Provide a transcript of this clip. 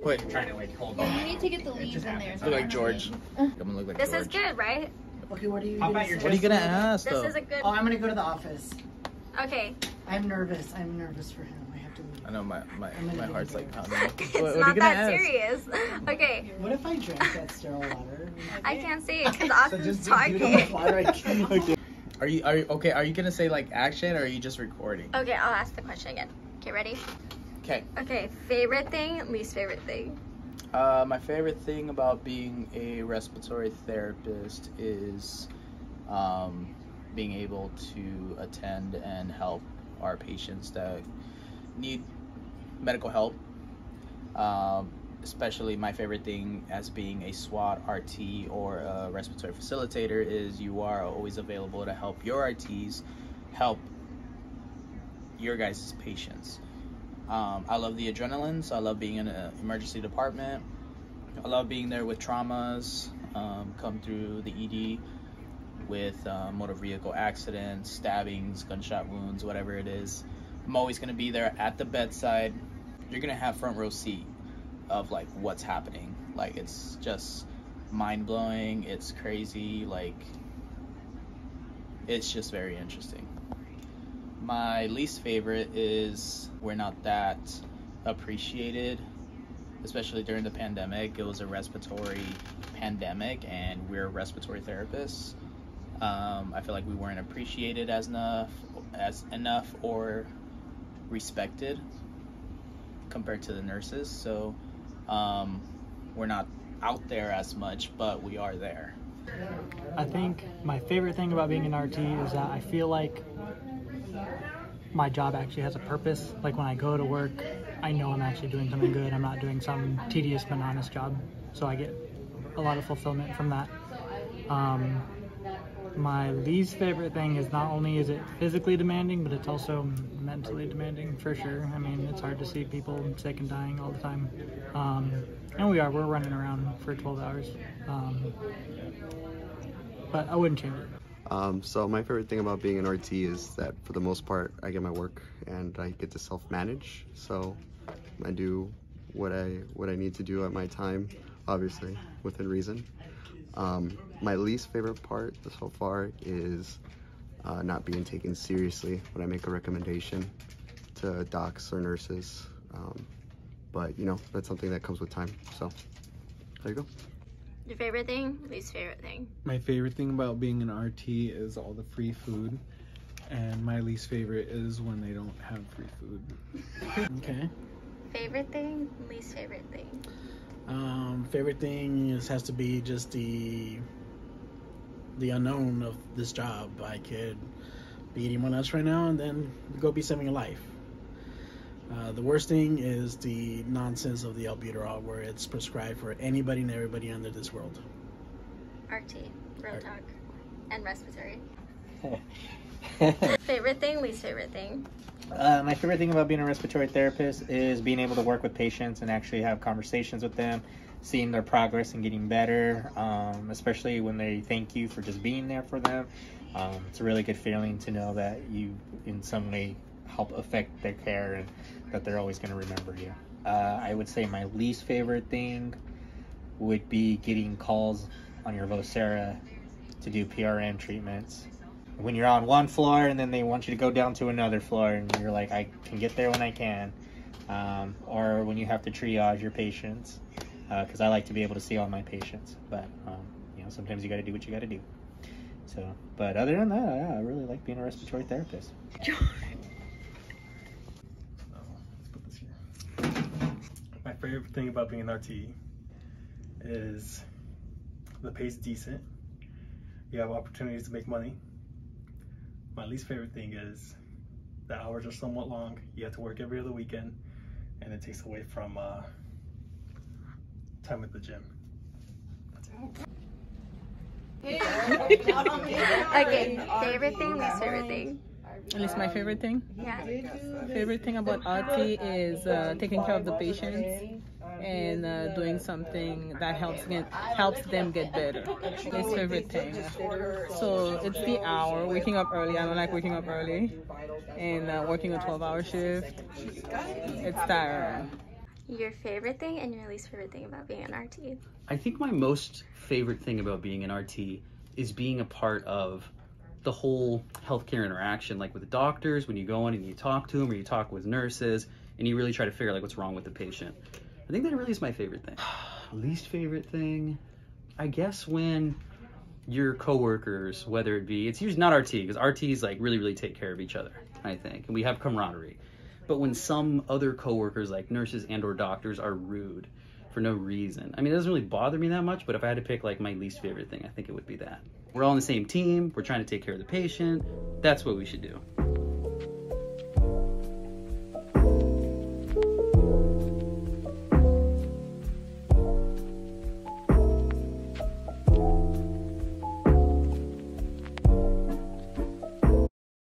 Wait. I'm trying to like hold You on. need to get the leaves in there. Look like George. I'm gonna look like This George. is good, right? Okay, what are you How gonna about your say? What are you gonna ask This though? is a good. Oh, I'm gonna go to the office. Okay. I'm nervous. I'm nervous for him. I have to leave. I know my heart's like pounding. It's What are you not gonna that ask? serious. Okay. What if I drank that sterile water? I can't see it because Austin's Do the talking. water I can. Okay. Are you okay? Are you gonna say like action, or are you just recording? Okay, I'll ask the question again. Okay, ready? Okay. Okay, favorite thing, least favorite thing. My favorite thing about being a respiratory therapist is being able to attend and help our patients that need medical help. Especially my favorite thing as being a SWAT RT or a respiratory facilitator is you are always available to help your RTs help your guys' patients. I love the adrenaline, so I love being in an emergency department. I love being there with traumas, come through the ED with motor vehicle accidents, stabbings, gunshot wounds, whatever it is. I'm always going to be there at the bedside. You're going to have front row seat of like what's happening. Like it's just mind-blowing, it's crazy, like it's just very interesting. My least favorite is we're not that appreciated, especially during the pandemic. It was a respiratory pandemic and we're respiratory therapists. I feel like we weren't appreciated as enough or respected compared to the nurses. So we're not out there as much, but we are there. I think my favorite thing about being an RT is that I feel like my job actually has a purpose. Like when I go to work, I know I'm actually doing something good. I'm not doing some tedious, monotonous job. So I get a lot of fulfillment from that. My least favorite thing is not only is it physically demanding, but it's also mentally demanding for sure. I mean, it's hard to see people sick and dying all the time. And we're running around for 12 hours. But I wouldn't change it. So my favorite thing about being an RT is that for the most part I get my work and I get to self-manage. So I do what I need to do at my time, obviously within reason. My least favorite part so far is not being taken seriously when I make a recommendation to docs or nurses. But you know, that's something that comes with time. So there you go. Your favorite thing, least favorite thing. My favorite thing about being an RT is all the free food, and my least favorite is when they don't have free food. Okay. Favorite thing, least favorite thing. Favorite thing has to be just the unknown of this job. I could be eating my lunch right now and then go be saving a life. The worst thing is the nonsense of the albuterol, where it's prescribed for anybody and everybody under this world. RT, real talk, and respiratory. Favorite thing, least favorite thing. My favorite thing about being a respiratory therapist is being able to work with patients and actually have conversations with them, seeing their progress and getting better, especially when they thank you for just being there for them. It's a really good feeling to know that you in some way help affect their care and that they're always going to remember you. I would say my least favorite thing would be getting calls on your Vocera to do PRN treatments. When you're on one floor and then they want you to go down to another floor and you're like, I can get there when I can. Or when you have to triage your patients, because I like to be able to see all my patients. But, you know, sometimes you got to do what you got to do. So, but other than that, yeah, I really like being a respiratory therapist. My favorite thing about being an RT is the pay's decent. You have opportunities to make money. My least favorite thing is the hours are somewhat long. You have to work every other weekend, and it takes away from time at the gym. That's it. Okay, favorite thing, least favorite thing. At least my favorite thing? Yeah. Favorite thing about RT is taking care of the patients and doing something that helps them get better. Least favorite thing. So it's the hour, waking up early. I don't like waking up early. And working a 12-hour shift. It's tiring. Your favorite thing and your least favorite thing about being an RT. I think my most favorite thing about being an RT is being a part of the whole healthcare interaction, like with the doctors, when you go in and you talk to them, or you talk with nurses, and you really try to figure out like what's wrong with the patient. I think that really is my favorite thing. Least favorite thing, I guess when your coworkers, whether it be, it's usually not RT, because RTs like really take care of each other, I think, and we have camaraderie. But when some other coworkers, like nurses and or doctors, are rude for no reason, I mean, it doesn't really bother me that much, but if I had to pick like my least favorite thing, I think it would be that. We're all on the same team, we're trying to take care of the patient, that's what we should do.